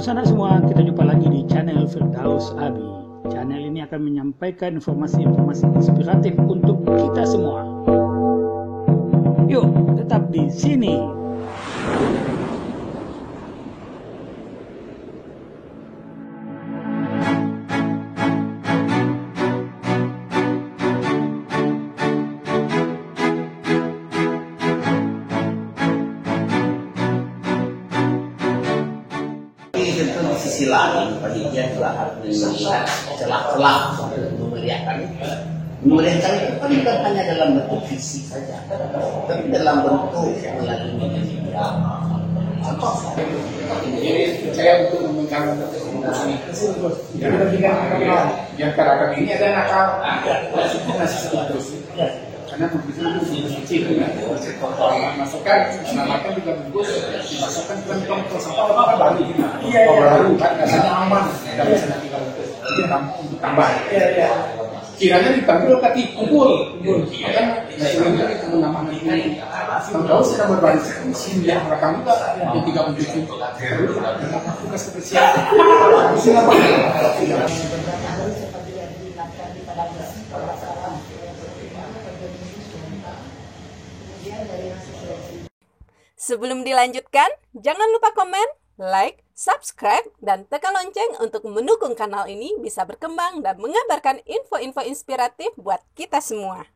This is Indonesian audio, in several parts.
sanak semua, kita jumpa lagi di channel Firdaus Abi. Channel ini akan menyampaikan informasi-informasi inspiratif untuk kita semua. Yuk, tetap di sini. Tentu di sisi lain, panitia juga harus melihat celah-celah memeriahkan itu kan bukan hanya dalam bentuk fisik saja, tapi dalam bentuk melalui media. Contoh, jadi saya untuk memberikan yang karakter ini ada nakal, masih terus. Karena begitu kecil kan, masukkan namakan juga bagus, dimasukkan ke tong sampah apa baru baru kan, karena aman dari sana tinggal itu tambah. Kiranya dipanggil kaki kumpul, kan sebelumnya itu nama ini. Tahu kita berbalik mesin yang rekam juga di 37 tugas kebersihan. Sebelum dilanjutkan, jangan lupa komen, like, subscribe, dan tekan lonceng untuk mendukung kanal ini bisa berkembang dan mengabarkan info-info inspiratif buat kita semua.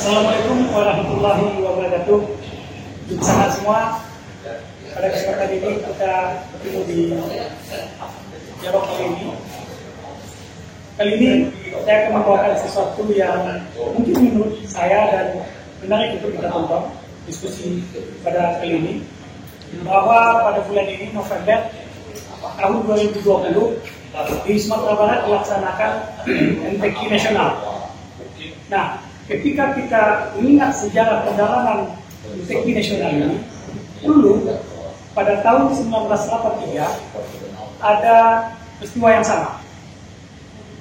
Assalamualaikum warahmatullahi wabarakatuh. Sahabat semua, pada kesempatan ini kita bertemu di dialog kali ini. Kali ini saya akan membawakan sesuatu yang mungkin menurut saya dan menarik untuk kita tonton diskusi pada kali ini, bahwa pada bulan ini November tahun 2020 di Sumatera Barat dilaksanakan MTQ nasional. Nah, ketika kita mengingat sejarah perjalanan MTQ nasional ini, dulu pada tahun 1983 ada peristiwa yang sama,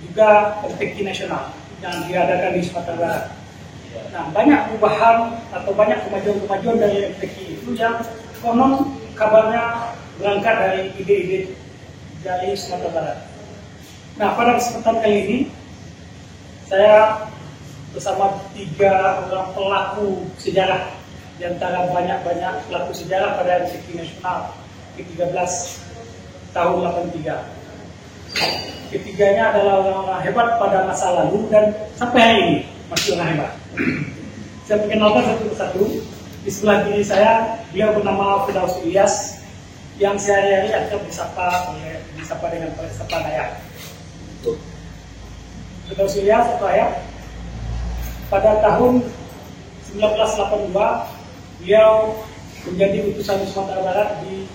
juga MTQ nasional yang diadakan di Sumatera Barat. Nah, banyak perubahan atau banyak kemajuan-kemajuan dari MTQ itu yang konon kabarnya berangkat dari ide-ide dari Sumatera Barat. Nah, pada kesempatan kali ini saya bersama 3 orang pelaku sejarah di antara banyak-banyak pelaku sejarah pada MTQ nasional ke-13 tahun 83. Ketiganya adalah orang-orang hebat pada masa lalu dan sampai hari ini masih orang hebat. Saya perkenalkan satu persatu. Di sebelah kiri saya, beliau bernama Firdaus Ilyas, yang sehari-hari akrab disapa dengan sapaan ayah. Firdaus Ilyas atau ayah, pada tahun 1982 beliau menjadi utusan Sumatera Barat di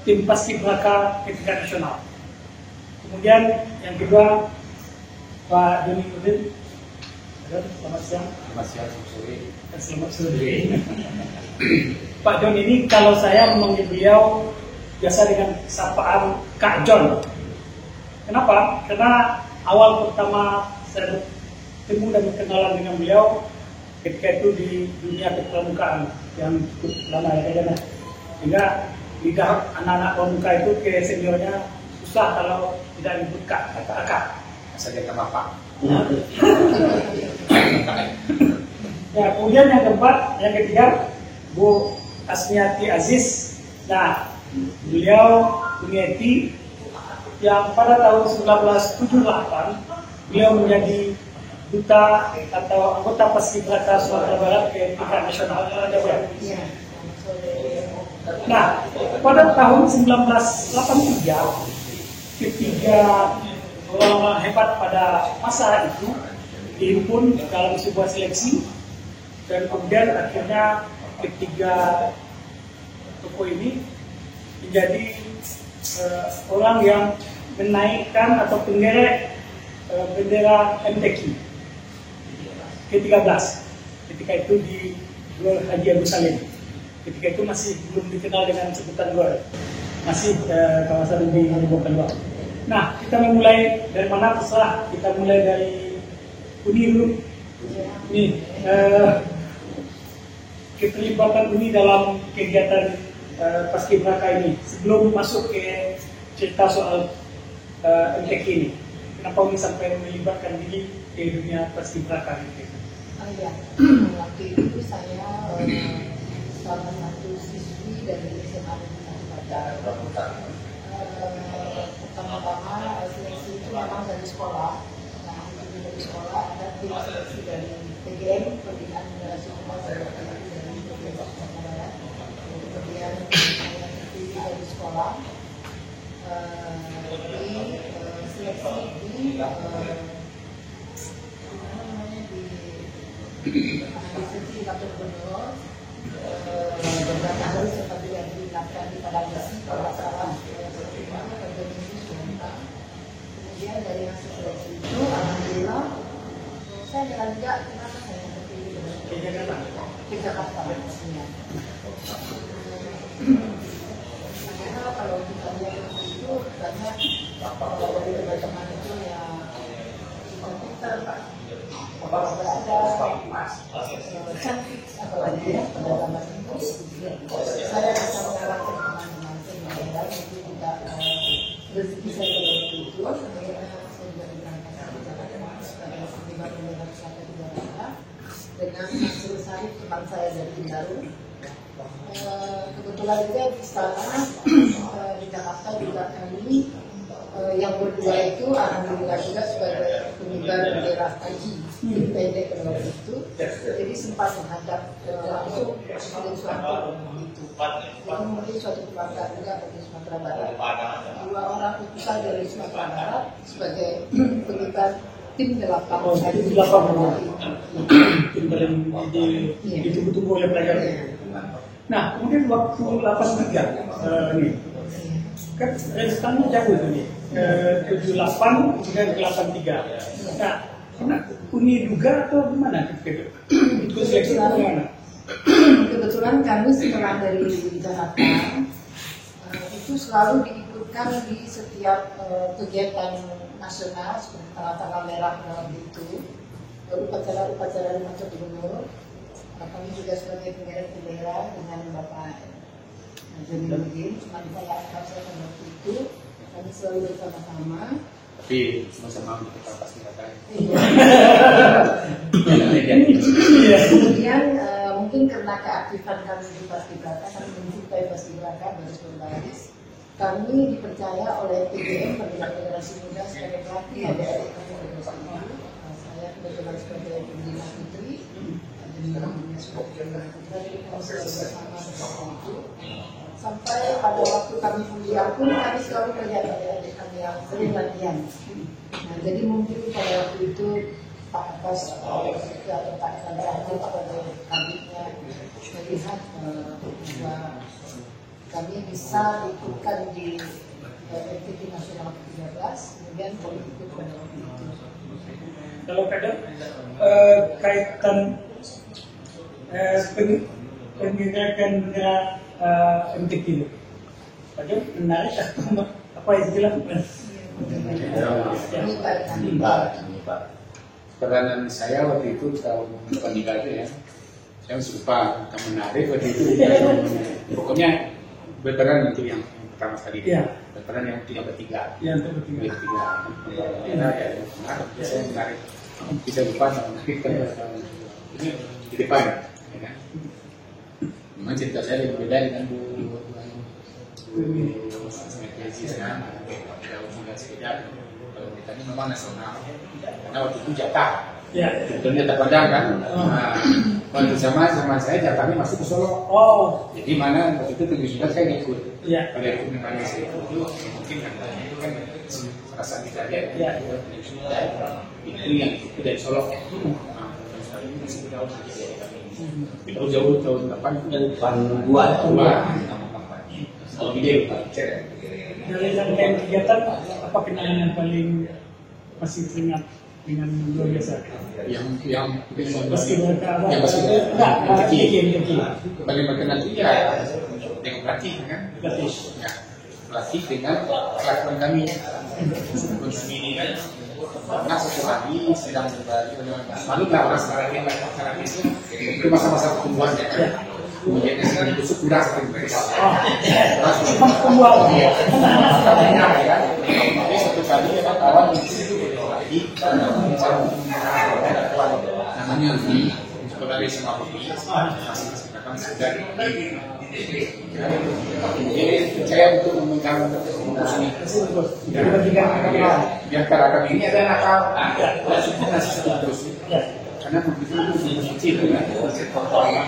tim Paskibraka ketika nasional. Kemudian yang kedua, Pak Joni Udin. Selamat siang. Selamat sore. Pak Jon ini kalau saya memanggil beliau biasa dengan sapaan Kak Jon. Kenapa? Karena awal pertama saya bertemu dan berkenalan dengan beliau ketika itu di dunia kepramukaan yang cukup lama ya, sehingga lidah anak-anak pramuka itu ke seniornya susah kalau tidak menyebut kakak. Saya kata bapak. Ya, kemudian yang keempat, yang ketiga, Bu Asmiati Aziz. Nah, beliau Buniati yang pada tahun 1978 beliau menjadi duta atau anggota Paskibraka Sumatera Barat ke tingkat nasional. Nah, pada tahun 1983 ketiga orang-orang hebat pada masa itu dihimpun dalam sebuah seleksi, dan kemudian akhirnya ketiga tokoh ini menjadi orang yang menaikkan atau menderek bendera MTQ ke-13 ketika itu di Gor Haji Agus Salim. Ketika itu masih belum dikenal dengan sebutan Gor, masih kawasan di Bokan. Nah, kita memulai dari mana? Terserah, kita mulai dari Uni dulu. Nih, keterlibatan Uni dalam kegiatan Paskibraka ini sebelum masuk ke cerita soal MTQ ini. Kenapa Uni sampai melibatkan diri di dunia Paskibraka ini? Oh iya, waktu itu saya salah satu siswi dari SMA pertama-tama seleksi itu memang dari sekolah. Nah, itu dari sekolah ada tim seleksi dari PGM, Pembinaan Generasi Muda dari Provinsi Sumatera Barat. Kemudian saya terpilih dari sekolah di seleksi di seleksi kantor gubernur beberapa hari seperti yang diingatkan di pada misi kalau salah kemudian dari hasil seleksi itu alhamdulillah saya jalan juga kenapa saya terpilih ke Jakarta pastinya. Karena kalau kita lihat itu banyak dari teman-teman itu yang pintar Pak. Cantik apalagi ya pada zaman itu saya bisa mengalahkan teman-teman saya itu tidak rezeki saya waktu itu sebenarnya saya juga diberangkatkan ke Jakarta sebagai pengibar bendera pusaka di Jakarta dengan hasil sarif teman saya dari Bintaro. Kebetulan juga di sana di Jakarta juga kami yang berdua itu alhamdulillah juga sebagai pengibar bendera haji pendek pada waktu itu, jadi sempat menghadap langsung Presiden Soeharto itu. Jadi mungkin suatu kebanggaan juga bagi Sumatera Barat. Dua orang utusan dari Sumatera Barat sebagai pengibar tim 8 tim 8 tim paling ditunggu-tunggu oleh pelajar. Nah, kemudian waktu 83 ini kan rezekannya jauh itu nih, 78 kemudian 83. Nah, karena Uni juga atau gimana? Itu seleksi atau gimana? Kebetulan kami setelah dari Jakarta itu selalu diikutkan di setiap kegiatan nasional seperti tanggal-tanggal merah itu, upacara-upacara di Kantor Gubernur. Kami juga sebagai pengibar bendera dengan Bapak Joni Nurdin, cuma saya pada waktu itu kami selalu bersama-sama. Tapi sama-sama kita pasti kata. Kemudian mungkin karena keaktifan kami di Paskibraka, kami mencintai Paskibraka baris-baris. Kami dipercaya oleh PGM Pembinaan Generasi Muda sebagai pelatih adik-adik kami berdosa itu. Saya kebetulan sebagai pembina putri. Sampai pada waktu kami kuliah pun kami selalu melihat adik-adik kami yang sering latihan. Nah, jadi mungkin pada waktu itu Pak Abbas atau Pak Erlangga sebagai kabinetnya melihat bahwa kami bisa diikutkan di MTQ Nasional ke-13, kemudian kami ikut pada waktu itu. Kalau kadang kaitan pendidikan bendera MTQ itu, padahal menarik apa istilah? Peranan saya waktu itu tahun 83 ya, saya lupa yang menarik waktu itu. Pokoknya berperan itu yang pertama kali, berperan yang ketiga. Saya menarik, bisa lupa menarik di depan. Memang cerita saya lebih beda dengan Bu kalau kita ini memang nasional, karena waktu itu jatah, sebetulnya jatah Padang kan. Nah, waktu sama saya jatahnya masuk ke Solo. Jadi mana waktu itu 79 saya ngikut. Pada itu memang saya itu mungkin karena itu kan rasa kita lihat Ya. itu yang itu dari Solo. Jauh tahun depan dua. kalau video Dari rangkaian kegiatan, apa kenangan yang paling masih teringat dengan luar biasa? yang Meski berkata, yang pasti enggak, yang Kiki. paling berkenan itu ya dengan pelatih kan, Pelatih. ya pelatih dengan kelakuan kami konsumsi ini kan. Karena satu hari sedang berbagi malu lah orang sekarang itu masa-masa pertumbuhan ya kan. Kemudian yang itu kurang Pembuat. jadi satu kali kawan lagi namanya di sekolah di sama kopi masih datang sudah jadi saya untuk memegang sini biar karakter ini ada nakal masih satu terus karena begitu itu kecil kan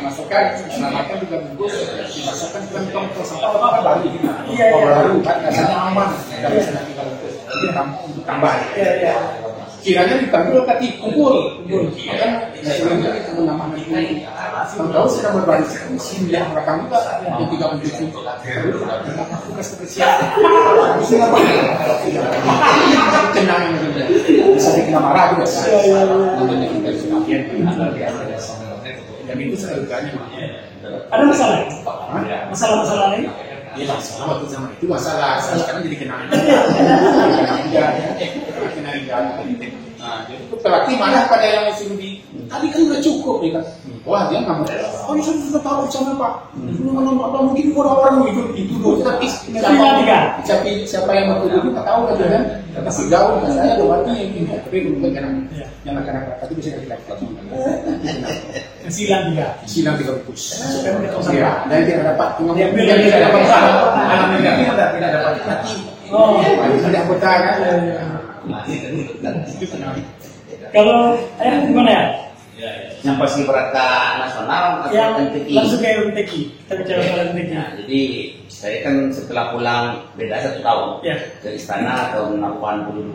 masukkan selamatkan juga bagus dimasukkan kantong ke sampah baru baru kan karena aman nggak bisa nanti kalau tambah kiranya dipanggil tapi kumpul kan sebenarnya itu nama ini tahu sudah berbalik sembilan belakang juga yang 37 tugas kecil bisa apa tenang bisa dikena marah juga namanya kita sebagian dan itu selalu banyak Ada masalah? Masalah-masalah lain? ya masalah waktu zaman itu masalah sekarang jadi kenangan nah jadi pelatih marah pada yang suruh di tadi kan udah cukup ya kan wah dia nggak mau oh ini sudah tahu sana pak apa mungkin orang-orang itu dulu tapi siapa yang mau dulu kita tahu kan kan masih jauh dan saya doanya ini tapi mungkin yang anak-anak tadi bisa kita Silang tiga bungkus ya dan tidak dapat yang tidak dapat anak negatif tidak dapat hati tidak betah kan Kalau gimana ya? Yang pasti berata nasional Yang atau MTQ? langsung ke MTQ. Kita bicara soal MTQ. Nah, jadi saya kan setelah pulang beda 1 tahun Ya. ke istana tahun 82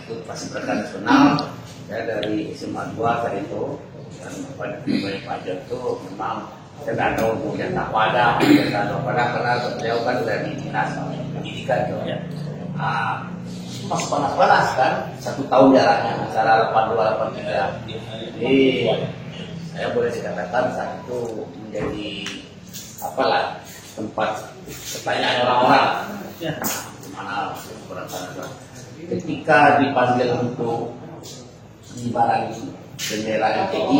itu pasti berata nasional. Saya dari SMA 2 saat itu dan pada pajak itu memang saya tidak tahu kemudian tak pada karena beliau kan dari dinas pendidikan tuh. Ya. Masih panas-panas kan 1 tahun jaraknya antara 82-83. Jadi saya boleh dikatakan saat itu menjadi apalah tempat pertanyaan orang-orang Ya. mana ketika dipanggil untuk mengibarangi bendera MTQ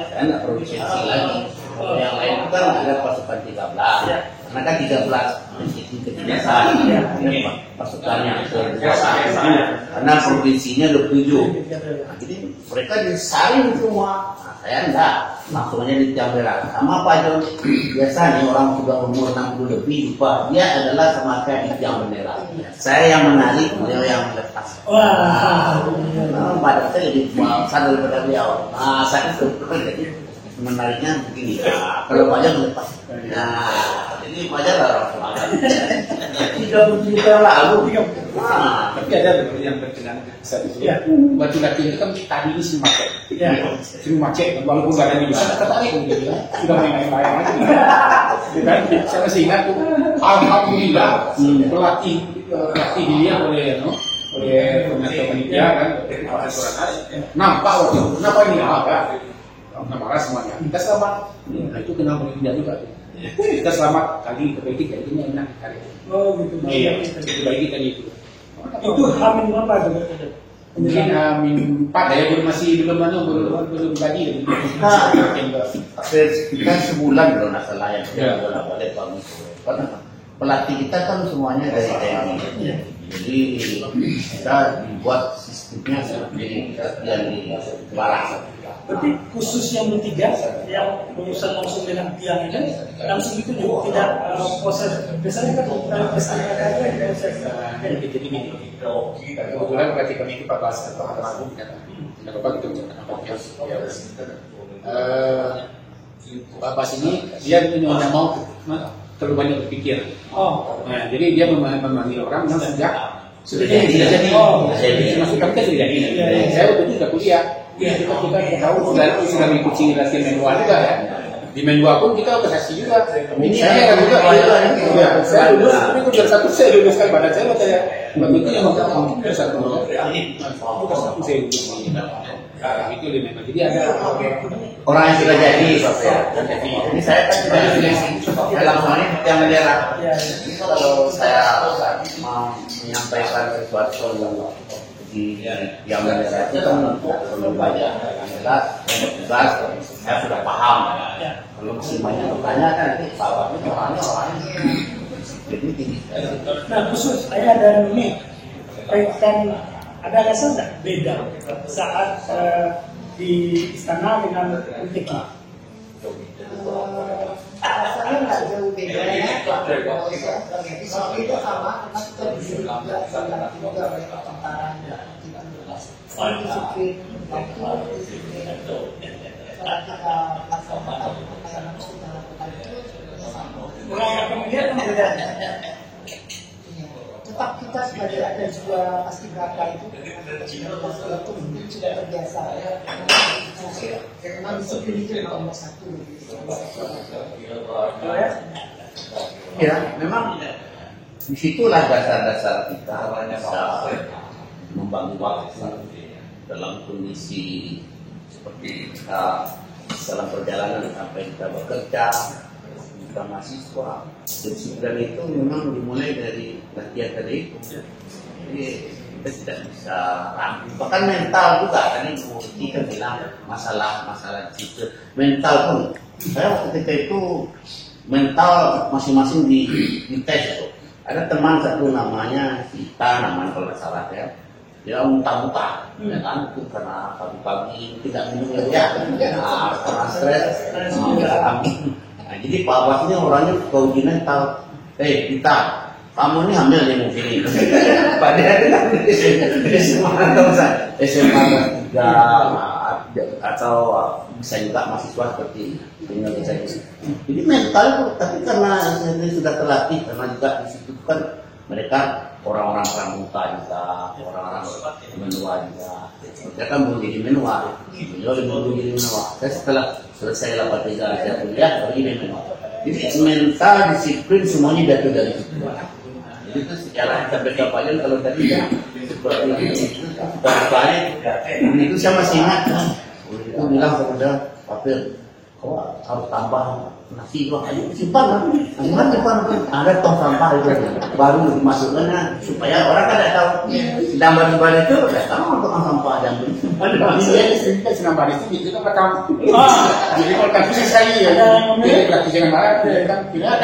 saya nggak perlu sensi lagi. Kalau yang lain itu kan ada pasukan 13 karena kan 13 MTQ ke-13 pasukannya ke-13 karena provinsinya 27. Nah, jadi mereka disaring semua. Nah, saya enggak, maksudnya di tiang merah. Sama Pak John, biasanya orang sudah umur 60 lebih lupa dia adalah semacam di tiang bendera. Saya yang menarik, beliau yang melepas. Wah. Badan saya lebih besar daripada beliau. Nah, saya itu jadi menariknya begini. Nah, kalau Pak John melepas. Nah, jadi Pak John lah orang tua. 30 tahun lalu. Nah, tapi ada yang berkenan saat itu Ya. waktu latihan itu kan tadi ini sering macet Ya. sering macet walaupun badannya bisa tertarik gitu ya sudah main-main lagi kan saya masih ingat tuh alhamdulillah pelatih dilihat oleh panitia kan nampak waktu itu kenapa ini marah semuanya kita selamat nah, itu kenal panitia juga tuh kita selamat kali perbaiki kayak gini enak hari Oh gitu. iya perbaiki tadi itu Itu hamin berapa itu? mungkin min 4 ya belum gaji kita sebulan kalau nggak salah yang kita boleh bangun. Karena pelatih kita kan semuanya dari TNI. Jadi kita dibuat sistemnya seperti latihan di barat. Berarti khusus yang bertiga yang urusan langsung dengan tiang ini langsung itu juga tidak proses biasanya kan kalau prestasi ada proses jadi gini kebetulan berarti kami itu Pak Bas atau Pak Agung kan tidak apa gitu Pak Bas ini dia tidak mau terlalu banyak berpikir Oh nah, jadi dia memanggil orang yang sejak Sudah Tidak jadi. jadi. Oh. Maksud kami kan sudah jadi. Iya, iya. Saya waktu itu sudah kuliah. Iya. Kita tahu sudah mengikuti latihan manual juga ya. Di manual pun kita organisasi juga. Ini saya kan juga. Iya. Saya lulus, tapi itu juara satu saya lulus kan badan saya katanya. Waktu itu yang mau juara satu. Bukan satu saya lulus. Itu di manual. Jadi ada Orang yang sudah jadi, Pak ya. Ini saya kan sudah seleksi dalam hal ini yang bendera. Iya. Jadi kalau saya mau menyampaikan sesuatu di yang bendera itu kan perlu banyak. Jelas, yang jelas saya sudah paham. Kalau masih banyak bertanya kan nanti salahnya orangnya. Jadi tinggi. Nah khusus saya dan ini kaitan ada rasa nggak beda saat di istana dengan UTK? Rasanya nggak jauh beda ya. Di sini itu sama, karena kita disuruh juga dilatih juga oleh tentara gitu. Disiplin waktu, disiplin cara kita laksanakan apa yang harus kita lakukan itu sebenarnya sama. Orang yang kemudian kan beda. Tetap kita sebagai ada jiwa paskibraka itu mungkin sudah terbiasa ya. Memang disiplin itu nomor satu. Ya, memang disitulah dasar-dasar kita bisa membangun waktu dalam kondisi seperti kita dalam perjalanan sampai kita bekerja, kita mahasiswa. Dan itu memang dimulai dari latihan tadi itu. Jadi kita tidak bisa rampung. Bahkan mental juga tadi kita bilang masalah itu mental pun. Saya ketika itu mental masing-masing di tes itu. Ada teman satu namanya Sita, namanya kalau nggak salah ya. Dia muntah-muntah, ya kan? Itu karena pagi-pagi tidak minum ya, karena stres, nah, jadi Pak Abbas ini orangnya suka uji mental. Kita, kamu ini hamil nih mungkin ini. Padahal kan SMA 3 atau bisa juga mahasiswa seperti ini bisa. Jadi mental itu, tapi karena ini sudah terlatih, karena juga di situ kan mereka orang-orang pramuka juga, orang-orang menua juga. Mereka kan belum jadi menua, beliau belum jadi menua. Saya setelah selesai 83 saya kuliah baru jadi menua. Jadi mental, disiplin semuanya jatuh dari situ. Jadi itu secara sampai kapan kalau tadi ya seperti itu balik. Itu saya masih ingat. Itu bilang kepada Papir, kau harus tambah nasi loh, ayo simpan, ada tong sampah itu baru dimasukkannya supaya orang kan tidak tahu sedang baru itu tidak tahu tong sampah dan ini kan senang baris itu kan rekam. Jadi kalau kasus saya ya, jadi praktis jangan marah, kan tidak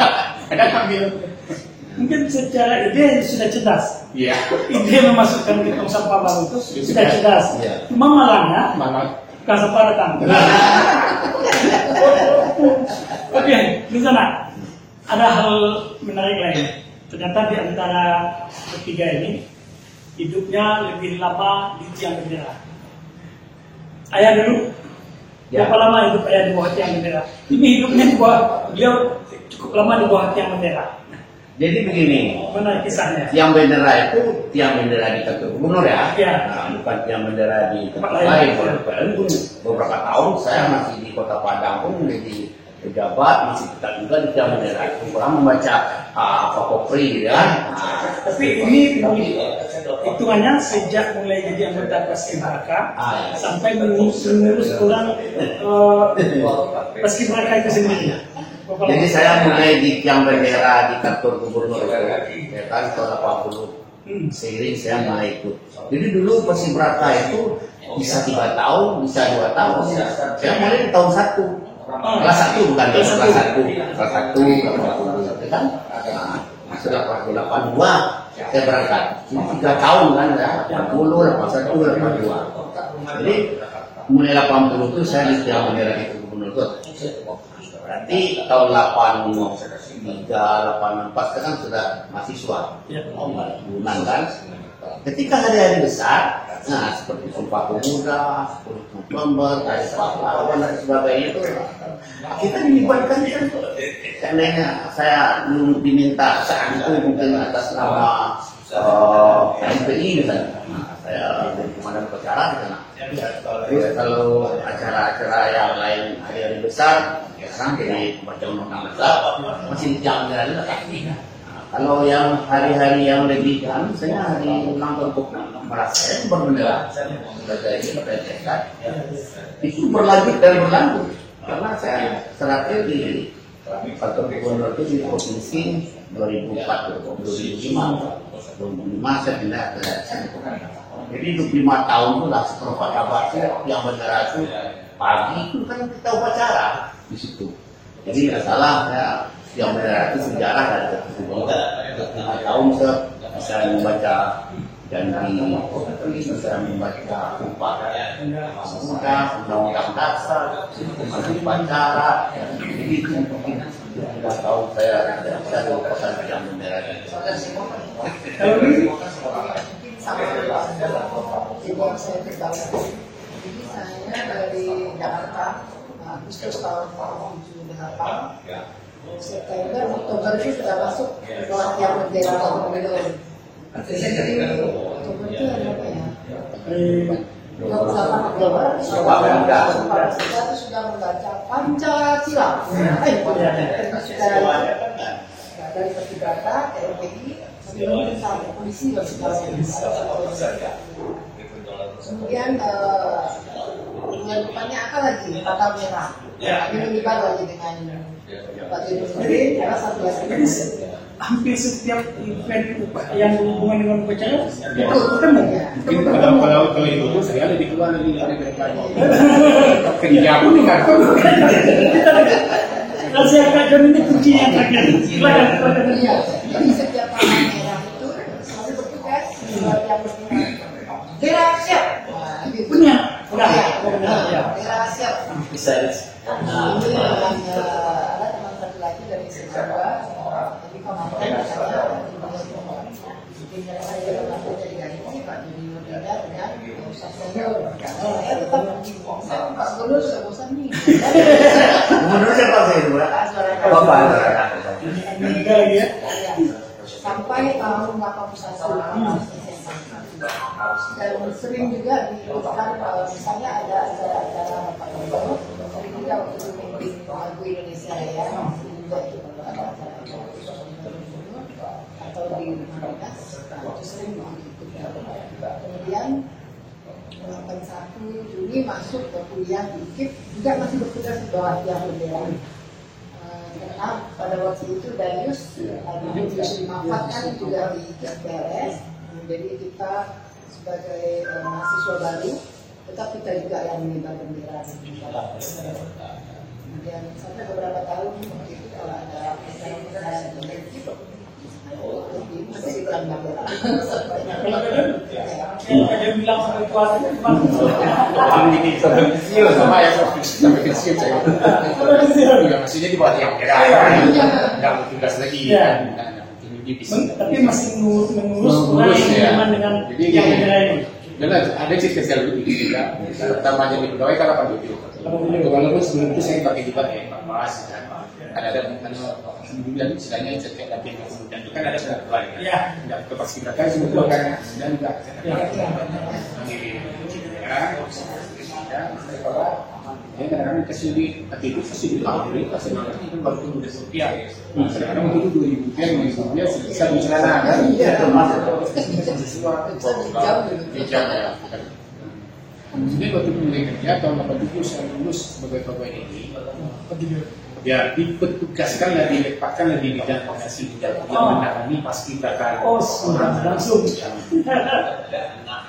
ada ambil. Mungkin secara ide sudah cerdas. Iya. Ide memasukkan ke tong sampah baru itu sudah cerdas. Iya. Cuma malangnya Malah bukan sampah datang. Oke, di sana ada hal menarik lain. Ternyata di antara ketiga ini hidupnya lebih lama di tiang bendera. Ayah dulu, berapa lama hidup ayah di bawah tiang bendera? Ini hidupnya di bawah, beliau cukup lama di bawah tiang bendera. jadi begini, Mana kisahnya? tiang bendera itu tiang bendera di kantor gubernur ya, Iya. nah, bukan tiang bendera di tempat Tempat lain. lain. Kalau PLN pun beberapa tahun saya masih di Kota Padang pun menjadi pejabat, masih tetap juga di tiang bendera. Kurang membaca Kopri ya. Tapi ini hitungannya sejak mulai jadi anggota Paskibraka sampai mengurus orang Paskibraka itu sendiri. Jadi saya mulai di tiang bendera di kantor gubernur ya kan tahun 80. Seiring saya mulai ikut. Jadi dulu Paskibraka itu bisa 3 tahun, bisa 2 tahun. Saya mulai di tahun 1. Kelas 1 bukan kelas 1. Kelas 1 ya kan? Nah, sudah kelas 82 saya berangkat. 3 tahun kan ya, 80, 81, 82. Jadi mulai 80 itu saya di tiang bendera itu gubernur itu. Berarti tahun 83, 84 kan sudah mahasiswa, bulan kan. Ketika hari-hari besar, nah seperti Sumpah Pemuda, 10 November, Hari Pahlawan dan sebagainya itu, kita dilibatkan kan. Seandainya saya belum diminta saat itu mungkin atas nama MPI misalnya. Nah, saya jadi komandan upacara di sana. Terus kalau acara-acara yang lain hari-hari besar, sekarang jadi pembaca undang-undang besar, masih jam bendera juga kan. Nah, kalau yang hari-hari yang lebih kan, misalnya hari ulang tahun merasa saya berbendera sebagai PNS, itu berlanjut dan berlanjut karena saya terakhir di kantor gubernur itu di provinsi 2004 2005 saya pindah ke sana. Jadi 25 tahun itu lah seperempat abad yang bendera itu pagi itu kan kita upacara di situ. Jadi nggak salah ya, yang bendera itu sejarah dari itu. 25 tahun saya bisa membaca janji, bisa membaca upah muda, undang-undang dasar, upacara. Jadi itu mungkin 25 tahun saya lupakan yang bendera. Kalau ini sama yang saya ketahui. Jadi saya dari Jakarta, Agustus tahun 78, September, Oktober itu sudah masuk pelatihan bendera tahun belum. Jadi Oktober itu ada apa ya? 28 Oktober kita itu sudah membaca Pancasila. Dari Pertibrata, TNI, sampai polisi dan segala kemudian bulan depannya apa lagi? Tata merah. Ini baru lagi dengan Pak Dirjen karena 11 hampir setiap event yang berhubungan dengan upacara ketemu. Mungkin kalau itu saya lebih keluar lebih mereka. Kerja pun enggak. Rahasia kerajaan ini kunci yang terakhir. Silakan. Iya, jadi setiap Tata merah itu selalu bertugas yang bertugas. Bendera siap. Punya. Bendera siap. Bisa. Ini ada teman satu lagi dari Singapura, jadi komandan katanya saya jadi ganti Pak Juni Nurdina dengan Ustaz Senior. Saya tetap Pak Gubernur sudah bosan nih. Gubernur siapa saya itu? Bapak. Tiga lagi ya. Sampai tahun 81 dan sering juga dilakukan misalnya ada acara-acara Pak Gubernur, sering juga waktu itu memimpin lagu Indonesia Raya juga itu ada acara atau di Monas, itu sering diikuti. Kemudian 81 Juni masuk ke kuliah di IKIP juga masih bertugas di bawah tiang bendera. Karena pada waktu itu Darius dimanfaatkan juga di IKPRS, jadi kita sebagai mahasiswa baru, tetap kita juga yang mengibar bendera. Kemudian sampai beberapa tahun waktu itu kalau ada acara masih di bulan bendera. Kalau bilang sampai keluarga Ini sampai kecil sama yang sampai kecil saya. Juga maksudnya di bawah yang kira nggak bertugas lagi. tapi masih mengurus hubungan dengan yang bendera ini. Dan ada cerita sekali dulu juga. Pertama jadi pegawai kan 87. Walaupun sebelum itu saya pakai juga ya Pak Mas. Ada kemudian istilahnya setiap latihan kemudian itu kan ada sudah keluar ya. Tidak kepastikan semua kan dan juga ya kadang-kadang kasih di itu kasih di alhamdulillah sebenarnya itu baru tumbuh di rupiah. Sekarang itu 2000 rupiah bisa bicara kan? Iya termasuk sesuatu jauh ya. Jadi waktu mulai kerja tahun 87 saya lulus sebagai pegawai ini. Ya dipetugaskan dilepaskan di bidang komunikasi yang menangani paskibraka. Oh, langsung.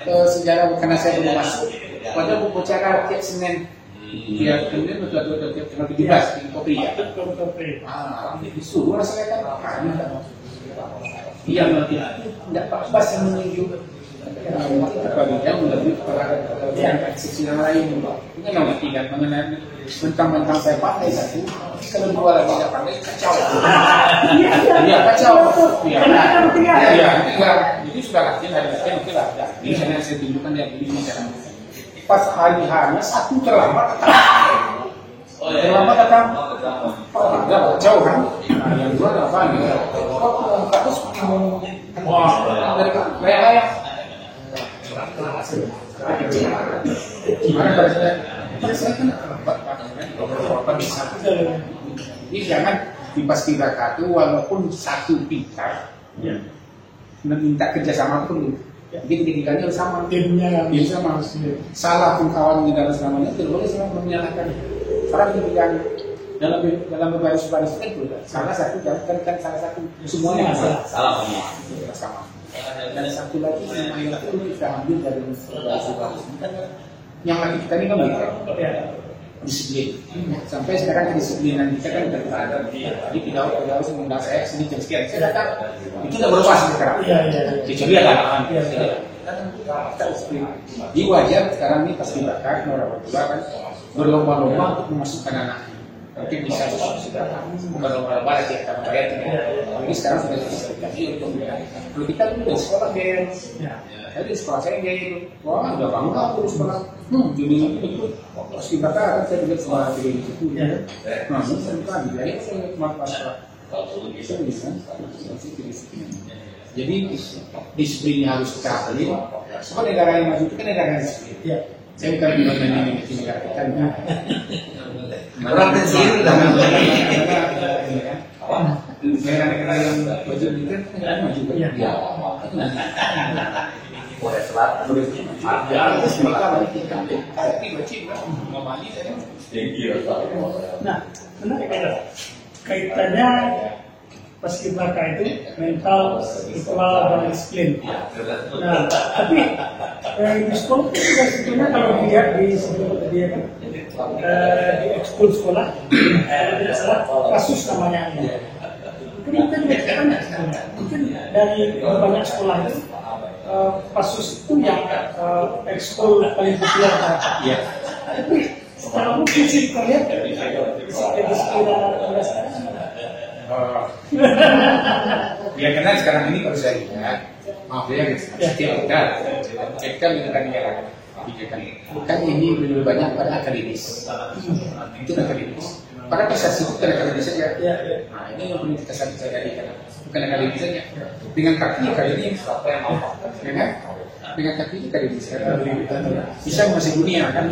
Sejarah karena saya belum masuk pada upacara tiap Senin. Tiap kemudian betul-betul tiap tanggal 17 di Kopri ya. Disuruh saya kan iya nanti tidak pas yang menuju apabila melalui kepada yang eksepsi yang lain ini yang tidak mengenai mentang-mentang saya pandai satu kalau dua lagi tidak pandai kacau iya kacau iya jadi sudah latihan hari latihan oke lah di sana saya tunjukkan dia ini cara pas hari hanya satu terlambat datang jauh kan yang dua apa nih harus Wah, dari kayak gimana pada saya kan terlambat bisa. Jadi jangan di Paskibraka itu walaupun satu pintar, meminta kerjasama pun, jadi ketiganya harus sama. Timnya Dia sama. Salah pun kawan di dalam selamanya tidak boleh sama menyalahkan. Orang yang dalam berbaris-baris itu salah satu kan salah satu semuanya Salah semua. sama. Dan satu lagi yang itu kita ambil dari baris-baris yang lagi kita ini kan disiplin. Sampai sekarang kedisiplinan kita kan tidak ada. Jadi tidak harus mengundang saya sini jam sekian. Saya datang itu tidak berubah sekarang. Kecuali ada anak-anak. Kita disiplin. Jadi wajar sekarang ini pas dibakar orang tua kan berlomba-lomba untuk memasukkan anak. Mungkin bisa sudah berlomba-lomba lagi kita membayar. Ini sekarang sudah disertifikasi untuk kalau kita dulu di sekolah biaya. Jadi di sekolah saya biaya itu. Wah udah bangga aku di sekolah. Jadi itu pas dibakar saya juga sekolah biaya itu. Nah ini saya biaya saya cuma pas itu bisa. Jadi disiplinnya harus kita ambil. Semua negara yang maju itu kan negara yang disiplin. Saya bukan bilang di negara kita. Orang kecil negara-negara yang maju itu kan negara maju. Korea Selatan, Nah, menarik ada kaitannya Paskibraka itu mental, spiritual, dan disiplin. Nah, tapi di sekolah itu juga sebetulnya kalau dilihat di sebelum dia kan di ekskul sekolah, kalau tidak salah kasus namanya. Mungkin kita juga tanya sebenarnya. Mungkin dari banyak sekolah itu kasus itu yang ekskul paling populer. Tapi secara mungkin sih kita lihat ya karena sekarang ini kalau saya lihat, maaf ya setiap kita negara kan ini lebih banyak pada akademis, itu akademis. Pada prestasi itu kan akademis saja. Nah ini yang perlu kita sadari kan, bukan akademis saja. Dengan kaki akademis, ya kan? Dengan kaki akademis, bisa masih dunia kan,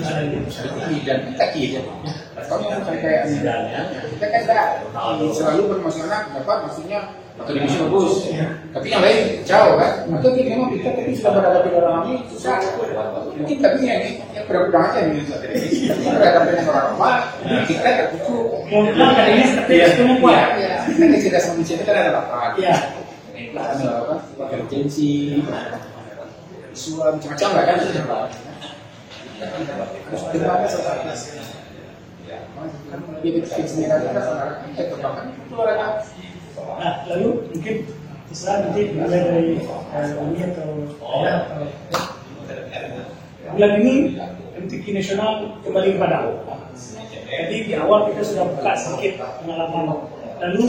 dan kaki aja. Kalau bukan kayak kita kan selalu bermasalah dapat maksudnya akademis bagus, tapi yang lain jauh kan. Atau memang kita tapi sudah berhadapan dengan orang ini susah. Mungkin tapi yang kurang-kurang aja nih akademis. Tapi berhadapan dengan orang lain, kita terbuku. Mungkin akademis tapi itu kuat. Kita tidak manusia kita ada apa? Ada apa? Urgensi, isu macam-macam lah kan. Harus berbagai sesuatu. Nah, lalu mungkin setelah nanti mulai dari ini atau bulan ini MTQ nasional kembali kepada. Jadi di awal kita sudah buka sedikit pengalaman. Lalu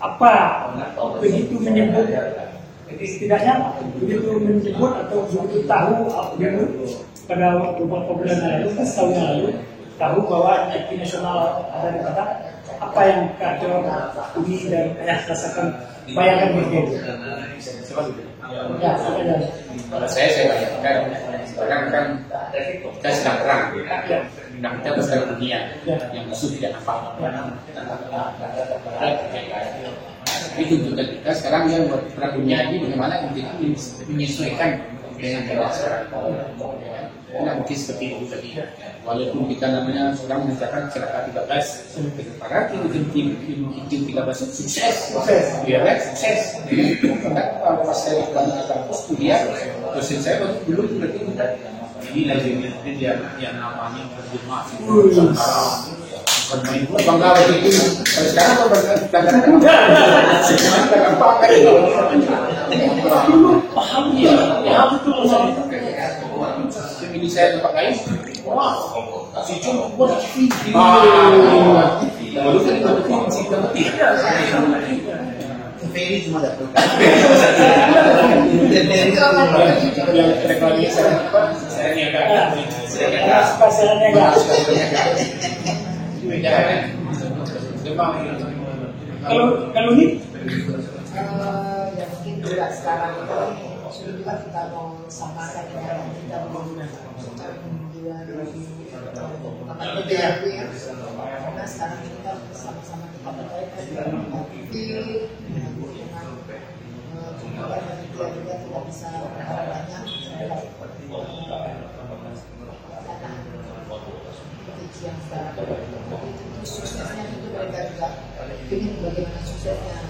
apa begitu menyebut? Jadi setidaknya begitu menyebut atau begitu tahu dulu pada beberapa bulan lalu, setahun yang lalu, tahu bahwa MTQ nasional ada di Padang. Apa yang Kak Umi dan Ayah rasakan, bayangkan begitu? Ya, kalau saya bayangkan sekarang kan kita sedang perang, dan kita bersaing dunia yang musuh tidak nampak. Itu tuntutan kita sekarang yang buat perang dunia ini bagaimana untuk menyesuaikan dengan negara sekarang. Nah, mungkin seperti itu tadi. Walaupun kita namanya sedang mengerjakan cerita 13, karena tim 13 itu sukses, ya kan? Sukses. Karena kalau pas saya berangkat ke kampus kuliah, dosen saya belum berarti ini lagi dia yang namanya terjemah. Bangga begitu. Sekarang kalau belajar semuanya gampang kan? Paham dia, paham betul soal itu. Ini saya tempat lain. Wah, si Jun buat TV. Baru kan itu si penting. Ferry cuma datang. Yang reklamasi saya niaga. Pasarannya enggak. Kalau Kalau ini Ya mungkin juga sekarang itu sudah juga kita mau samakan dengan kita menjual PDRB ya. Karena sekarang kita sama-sama kita berkaitan dengan aktif kemudian dia juga tidak bisa berharap banyak terhadap yang sekarang itu suksesnya itu mereka juga ingin bagaimana suksesnya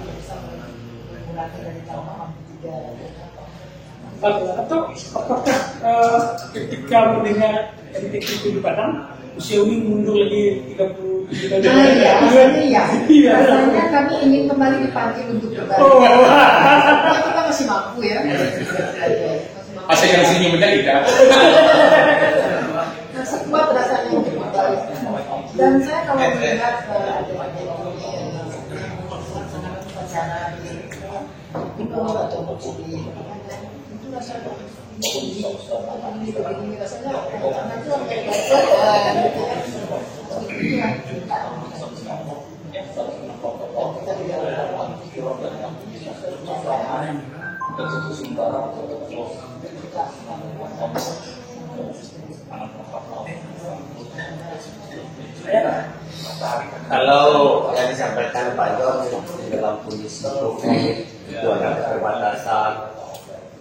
bisa mengurangi dari tahun 63. Atau apakah ketika mendengar MTQ itu di Padang, usia ini mundur lagi 30 tahun? Nah iya, asalnya ya. Iya. Asalnya kami ingin kembali dipanggil untuk berbalik. Oh. Kita masih mampu ya. Asal yang sini menjadi kan? Nah, sekuat rasanya untuk berbalik. Dan saya kalau melihat adik-adik ini melaksanakan upacara di Indo atau di itu rasanya ini begini rasanya karena itu kayak biasa itu yang kita Kalau yang disampaikan Pak John di dalam kondisi COVID itu ada keterbatasan,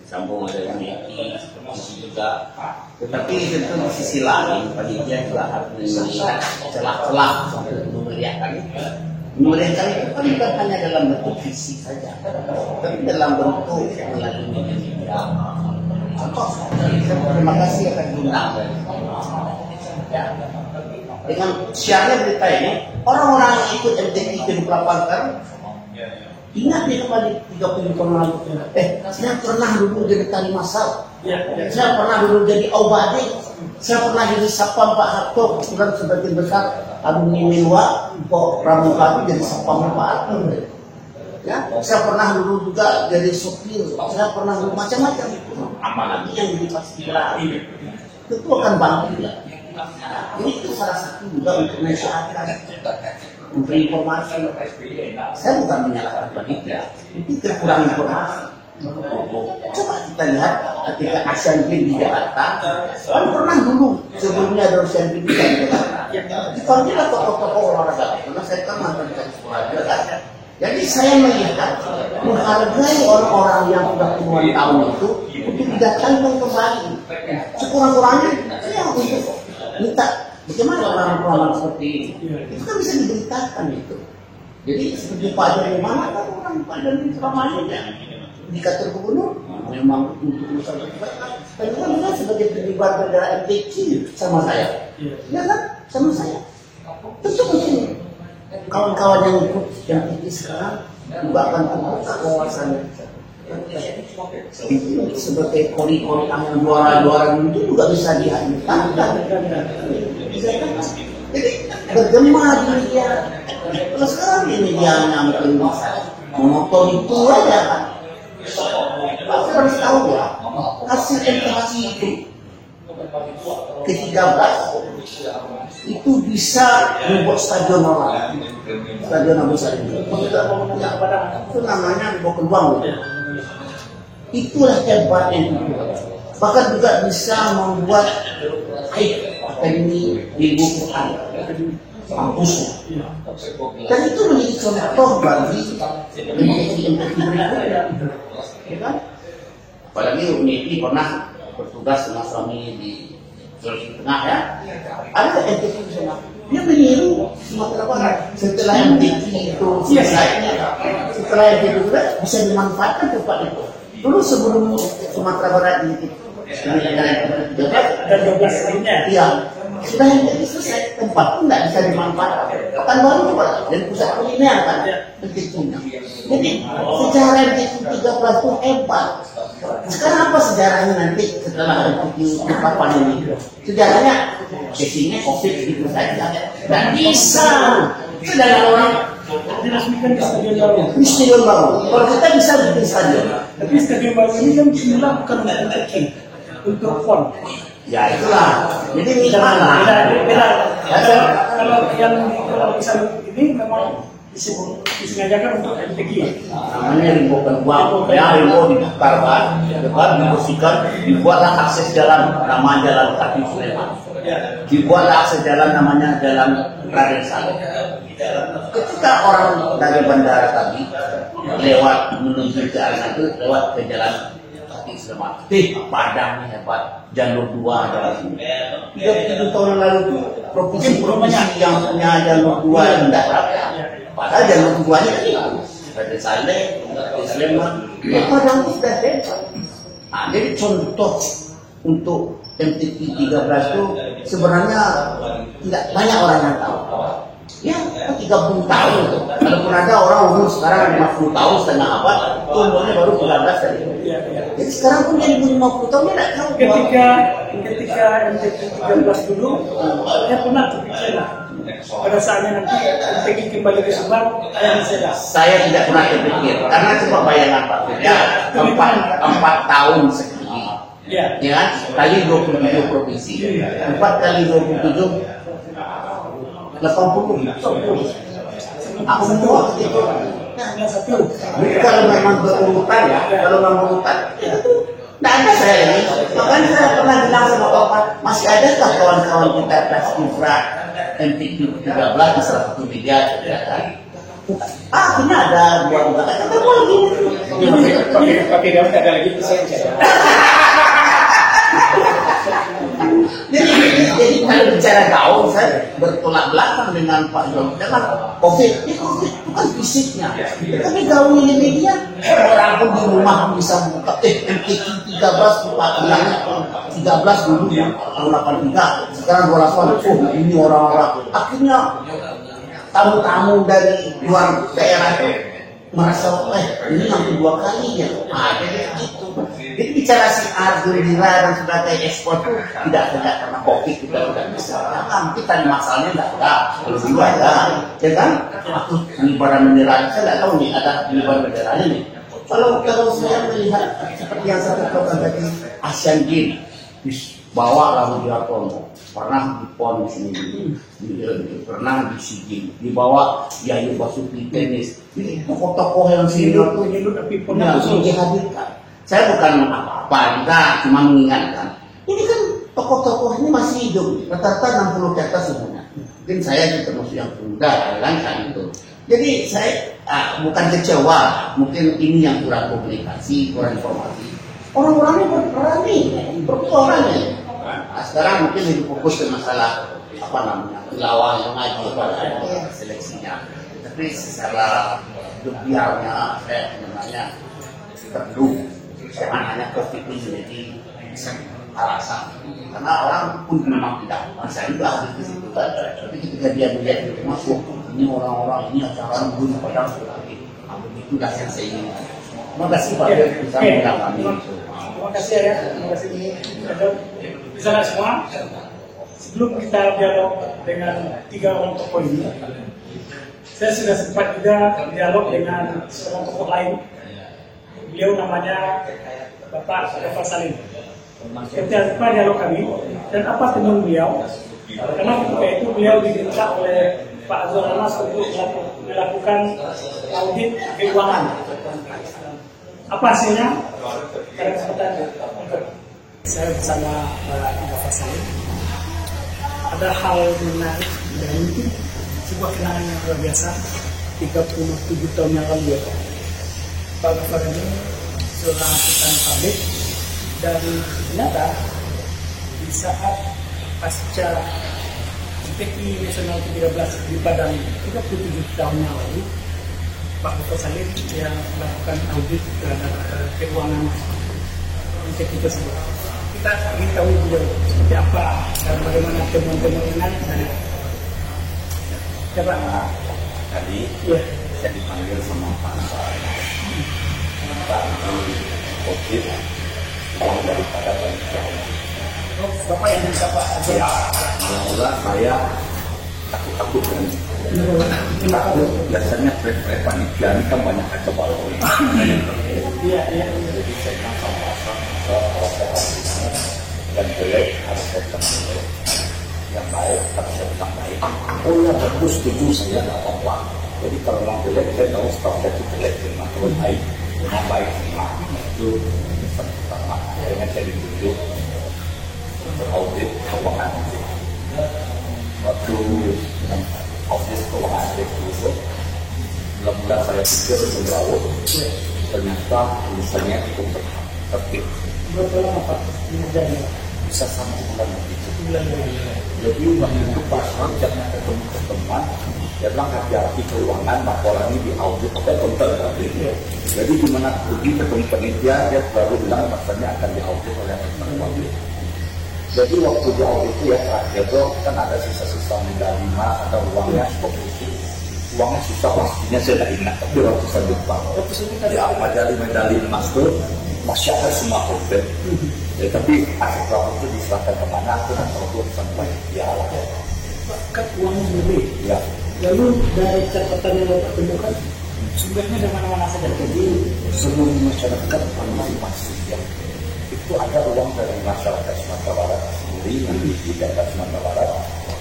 sambung dengan MIT seperti juga. Tetapi tentu di sisi lain panitia juga harus melihat celah-celah untuk memeriahkan itu. Memeriahkan itu kan bukan hanya dalam bentuk fisik saja, tapi dalam bentuk melalui media. Contoh, terima kasih akan diundang dari ya. Dengan siarnya berita ini, orang-orang yang ikut MTQ ke 28 kan, ingat dia kembali 30 tahun lalu. Saya pernah dulu jadi tani masal, saya pernah dulu jadi Aubade, saya pernah jadi Sapam Pak Harto, dan sebagian besar alumni Minwa, kok Pramuka jadi Sapam Pak Harto. Ya, saya pernah dulu juga jadi sopir, saya pernah dulu macam-macam. Apalagi yang jadi paskibra, itu akan bantu ya. Ini itu salah satu juga untuk masyarakat memberi informasi. Saya bukan menyalahkan panitia, itu kurang informasi. Coba kita lihat ketika Asian Games di Jakarta, kan pernah dulu sebelumnya ada Asian Games di Jakarta. Dipanggil tokoh-tokoh olahraga, karena saya kan mantan sekolah juga. Jadi saya melihat menghargai orang-orang yang sudah puluhan tahun itu untuk didatangkan kembali. Sekurang-kurangnya saya untuk minta bagaimana orang-orang seperti ini. Itu kan bisa diberitakan itu. Jadi seperti Pak John mana kan orang Pak John itu selamanya di kantor gubernur memang untuk urusan pribadi. Dan itu kan sebagai terlibat negara MTQ sama saya. Ya kan, sama saya. Tentu mungkin kawan-kawan yang ikut yang tinggi sekarang juga akan terbuka wawasannya. Sebagai kori-kori yang juara-juara itu juga bisa dihadirkan. Jadi bergema di media. Terus sekarang di media mungkin menonton itu aja kan. Saya harus tahu ya hasil MTQ itu ke-13 itu bisa membuat stadion orang. Stadion Abu Salim. Itu namanya dibawa keluang. Itulah hebatnya itu. Bahkan juga bisa membuat akademi ilmu Quran kampus. Dan itu menjadi contoh bagi MTQ berikutnya. Apalagi UNITI pernah bertugas dengan suami di Sulawesi Tengah ya. Ada MTQ di sana. Dia meniru Sumatera Barat. Setelah MTQ itu selesai, setelah MTQ itu bisa dimanfaatkan tempat itu. Dulu sebelum Sumatera Barat di dan 12 lainnya. Iya. Sudah MTQ selesai, tempat pun tidak bisa dimanfaatkan. Akan baru juga dan pusat kuliner kan MTQ-nya. Jadi sejarah MTQ 13 itu hebat. Sekarang apa sejarahnya nanti setelah MTQ 8 ini? Sejarahnya sesinya COVID itu saja. Tidak bisa. Sudah ada orang Diresmikan di stadion baru. di stadion baru. Kalau kita bisa bikin stadion. Tapi stadion baru ini kan jumlah bukan untuk MTQ, untuk PON. Ya itulah. Jadi ini Beda. mana? Kalau yang di Pulau Pisang ini memang disengajakan untuk MTQ. Namanya rimbo kedua, ya rimbo dibakar kan, dibersihkan, dibuatlah akses jalan, nama jalan kaki Sulaiman. Dibuatlah akses jalan namanya jalan Raden Saleh. Ketika orang dari bandara tadi lewat menuju ke arah itu lewat ke jalan kaki Sulaiman, padang hebat, jalur 2 jalan ini. 37 tahun yang lalu itu provinsi-provinsi yang punya jalur 2 yang mendarat, padahal jalur 2-nya itu Raden Saleh, Sleman, padang itu sudah hebat. Nah, jadi contoh untuk MTQ 13 itu sebenarnya tidak banyak orang yang tahu. Ya, 30 tahun itu. Walaupun ada orang umur sekarang 50 tahun setengah abad, umurnya baru 13 tadi. Jadi sekarang pun jadi 50 tahun dia tidak tahu. Ketika MTQ 13 dulu, saya pernah terpikirlah pada saatnya nanti MTQ kembali ke Subang, saya tidak pernah terpikir karena coba bayangkan Pak Firda, 4 tahun sekali. Ya kan? Kali 27 provinsi. 4 kali 27 80. Aku semua gitu. Kalau memang berurutan ya, kalau memang berurutan, tidak ada saya ini. Makanya saya pernah bilang sama kawan, masih adakah kawan-kawan kita tes infra MTQ 13 di salah satu media? Ya kan? Akhirnya ada 2 bulan. Kata lagi. Pakai daun ada lagi saya. Jadi kalau bicara gaul, saya bertolak belakang dengan Pak Jokowi. Jangan COVID itu bukan fisiknya, tapi gaul ini media. Orang pun di rumah bisa buka. MTQ 13 bulan 13 dulu tahun 83, sekarang 208. Oh ini orang-orang. Akhirnya tamu-tamu dari luar daerah itu merasa, ini yang kedua kalinya. Jadi gitu. Jadi bicara si Arjuna dan sebagainya ekspor itu tidak karena COVID kita tidak bisa. Kan kita masalahnya tidak ada, kalau dulu ada, ya kan? Aku pengibaran bendera, saya tidak tahu nih ada pengibaran benderanya nih. Kalau saya melihat seperti yang saya katakan tadi, Asian Games bawa lalu di Hartono, pernah di PON di sini, pernah di SEA Games, dibawa Yayu Basuki tenis. Jadi tokoh-tokoh yang senior itu pernah dihadirkan. Saya bukan apa-apa, kita cuma mengingatkan. Ini kan tokoh-tokoh ini masih hidup, rata-rata 60 ke atas semuanya. Mungkin saya juga termasuk yang muda, kan itu. Jadi saya bukan kecewa, mungkin ini yang kurang komunikasi, kurang informasi. Orang-orangnya berperan nih, berperan nih. Nah, sekarang mungkin lebih fokus ke masalah apa namanya, lawan yang ngaji pada seleksinya. Tapi secara biarnya saya sebenarnya perlu. Jangan hanya COVID ini menjadi alasan, karena orang pun memang tidak saya juga ahli di situ kan. Tapi ketika dia melihat di rumah, ini orang-orang ini acara bunuh padang seperti itu dah yang saya ingin. Terima kasih Pak bisa menangani itu. Terima kasih ya, terima kasih bisa semua. Sebelum kita dialog dengan 3 orang tokoh ini, saya sudah sempat juga dialog dengan seorang tokoh lain. Beliau namanya Bapak Gafar Salim. Ketika dialog kami dan apa temuan beliau, karena ketika itu beliau diminta oleh Pak Azwar Anas untuk melakukan audit keuangan. Apa hasilnya? Pada kesempatan saya bersama Pak Gafar Salim, ada hal menarik dan itu sebuah kenangan yang luar biasa. 37 tahun yang lalu Pak Gafar ini seorang asisten pabrik, dan ternyata di saat pasca MTQ Nasional 13 di Padang 37 tahun yang lalu, Pak Gafar Salim yang melakukan audit terhadap keuangan MTQ tersebut. Kita ingin tahu beliau seperti apa dan bagaimana temuan-temuan dari coba tadi ya. Saya dipanggil sama Pak COVID daripada Bapak yang bisa Pak ya, mula saya takut kan. Takut biasanya panitia ini kan banyak kacau balau. Iya. Jadi saya langsung pasang dan jelek harus saya teman yang baik harus saya bilang baik. Oh ya bagus, setuju saya nggak apa-apa. Jadi kalau memang jelek, saya tahu stoknya itu jelek, memang baik, memang baik semua. Itu pesan pertama. Akhirnya saya ditunjuk untuk audit keuangan. Waktu audit keuangan itu, lembaga saya pikir menjauh, ternyata tulisannya cukup tertib. Berapa lama Pak mengerjakan? Bisa sampai bulan begitu. Jadi waktu itu pas jangan ketemu teman, dia bilang hati-hati keuangan, laporan ini diaudit oleh konter. Jadi gimana pergi ketemu penitia, dia baru bilang maksudnya akan diaudit oleh konter. Jadi waktu diaudit itu ya terakhir tuh kan ada sisa-sisa medali emas atau uangnya seperti itu. Uangnya susah pastinya saya tidak ingat, tapi ratusan juta. Ya medali emas tuh masih ada semua komplit. Ya, tapi aset uang itu diserahkan kemana aku dan tahu sampai ya lah. Kan uangnya lebih. Ya. Lalu dari catatan yang Bapak temukan sumbernya dari mana-mana saja. Jadi seluruh masyarakat masing-masing ya. Itu ada uang dari masyarakat Sumatera Barat sendiri yang di daerah Sumatera Barat.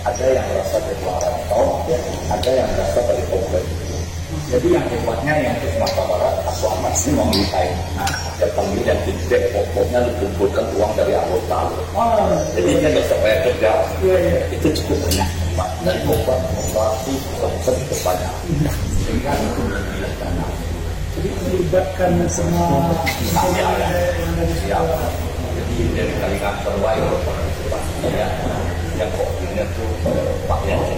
Ada yang berasal dari luar rantau, ada yang berasal dari komplek. Jadi yang hebatnya yang ke Sumatera Barat, Asu Ahmad ini mau ngitain. Dia panggil dan tidak pokoknya dikumpulkan uang dari anggota. Jadi dia nggak supaya kerja. Itu cukup banyak. Dan membuat operasi konser banyak. Sehingga itu lebih dana. Jadi melibatkan semua yang dari siapa. Jadi dari Kalimantan Terwai ya, yang koordinir itu Pak Yansen.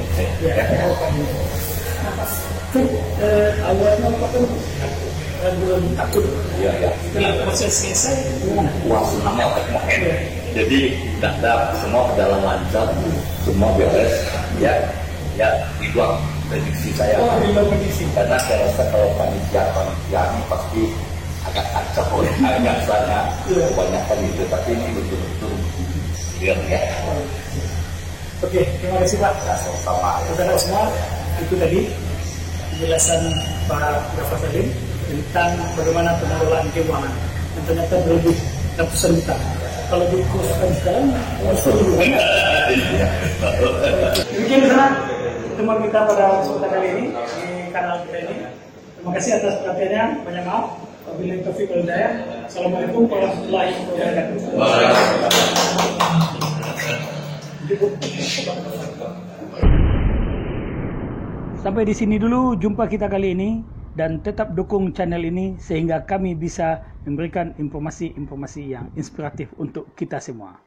Awalnya Pak kan belum takut. Ya. Setelah proses selesai, Wah, senangnya oke. Jadi tidak semua berjalan lancar, semua beres. Ya, di luar prediksi saya. di luar prediksi. Karena saya rasa kalau panitia ini pasti agak kacau agak sana kebanyakan itu. Tapi ini betul-betul clear ya. Oke, terima kasih Pak. Sama-sama. Saudara semua, itu tadi penjelasan Pak Gafar Salim tentang bagaimana pengelolaan keuangan. Dan ternyata berlebih ratusan juta. Kalau dikhususkan sekarang, harus lebih banyak. Demikian sana pertemuan kita pada kesempatan kali ini di kanal kita ini. Terima kasih atas perhatiannya. Banyak maaf. Wabillahi taufiq wal hidayah. Assalamualaikum warahmatullahi wabarakatuh. Sampai di sini dulu jumpa kita kali ini, dan tetap dukung channel ini sehingga kami bisa memberikan informasi-informasi yang inspiratif untuk kita semua.